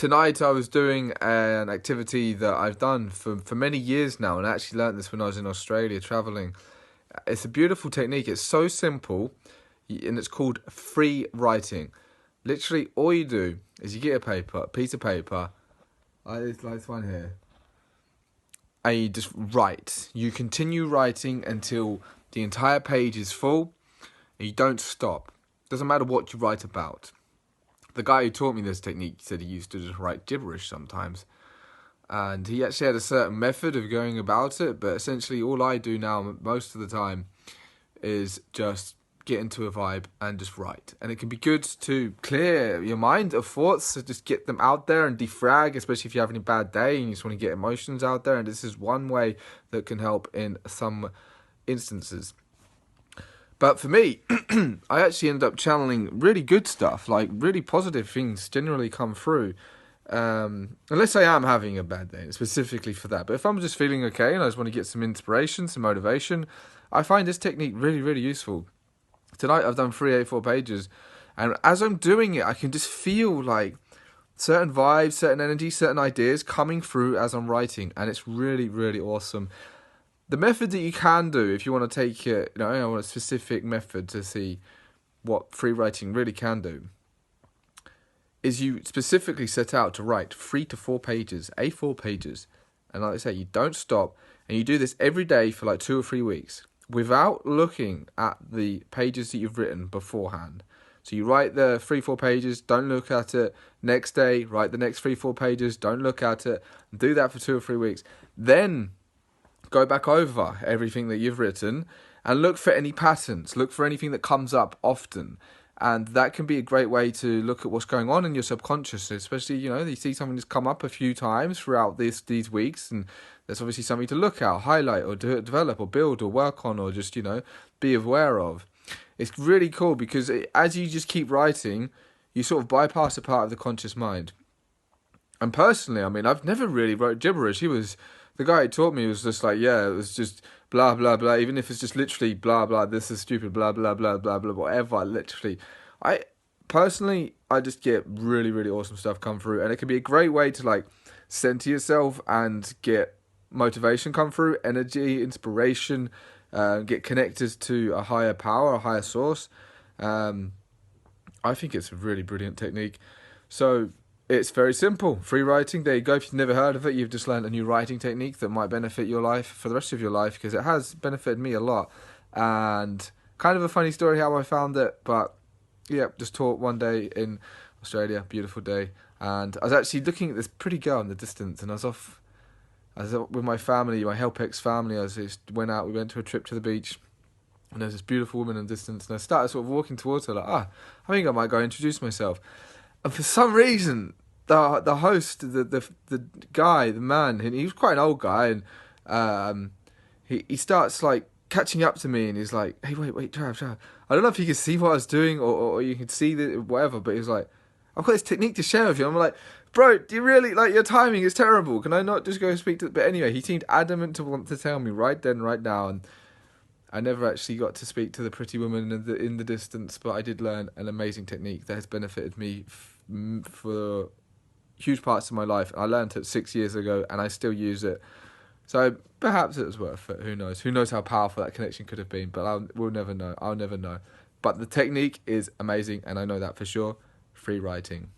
Tonight I was doing an activity that I've done for many years now, and I actually learnt this when I was in Australia travelling. It's a beautiful technique. It's so simple, and it's called free writing. Literally, all you do is you get a piece of paper, like this one here, and you just write. You continue writing until the entire page is full, and you don't stop. Doesn't matter what you write about. The guy who taught me this technique said he used to just write gibberish sometimes. And he actually had a certain method of going about it, but essentially all I do now most of the time is just get into a vibe and just write. And it can be good to clear your mind of thoughts, so just get them out there and defrag, especially if you're having a bad day and you just want to get emotions out there. And this is one way that can help in some instances. But for me, I actually end up channeling really good stuff, like really positive things generally come through. Unless I am having a bad day, specifically for that. But if I'm just feeling okay and I just want to get some inspiration, some motivation, I find this technique really, really useful. Tonight I've done 3 A4 pages, and as I'm doing it, I can just feel like certain vibes, certain energy, certain ideas coming through as I'm writing, and it's really, really awesome. The method that you can do, if you want to take it, I want a specific method to see what free writing really can do, is you specifically set out to write 3 to 4 pages, A4 pages. And like I say, you don't stop, and you do this every day for like 2 or 3 weeks without looking at the pages that you've written beforehand. So you write the 3-4 pages, don't look at it. Next day, write the next 3-4 pages, don't look at it. Do that for 2 or 3 weeks. Then go back over everything that you've written and look for any patterns. Look for anything that comes up often. And that can be a great way to look at what's going on in your subconscious, especially, you see something that's come up a few times throughout these weeks, and there's obviously something to look at, highlight, or develop, or build, or work on, or just, be aware of. It's really cool because as you just keep writing, you sort of bypass a part of the conscious mind. And personally, I've never really wrote gibberish. The guy who taught me was just like, yeah, it was just blah, blah, blah. Even if it's just literally blah, blah, this is stupid, blah, blah, blah, blah, blah, whatever. Literally, I just get really, really awesome stuff come through. And it can be a great way to center yourself and get motivation come through, energy, inspiration, get connected to a higher power, a higher source. I think it's a really brilliant technique. So it's very simple. Free writing, there you go. If you've never heard of it, you've just learned a new writing technique that might benefit your life for the rest of your life, because it has benefited me a lot. And kind of a funny story how I found it, but yeah, just taught one day in Australia, beautiful day. And I was actually looking at this pretty girl in the distance, and I was with my family, my Helpex family. We went to a trip to the beach, and there's this beautiful woman in the distance, and I started sort of walking towards her I think I might go introduce myself. And for some reason, the host, the guy, the man, and he was quite an old guy, and he starts catching up to me, and he's like, "Hey, wait, Trav. I don't know if you can see what I was doing, or you can see whatever." But he was like, "I've got this technique to share with you." I'm like, "Bro, do you really your timing is terrible? Can I not just go speak to?" But anyway, he seemed adamant to want to tell me right then, right now, and I never actually got to speak to the pretty woman in the distance, but I did learn an amazing technique that has benefited me for huge parts of my life. I learned it 6 years ago, and I still use it. So perhaps it was worth it. Who knows? Who knows how powerful that connection could have been? But we'll never know. I'll never know. But the technique is amazing, and I know that for sure. Free writing.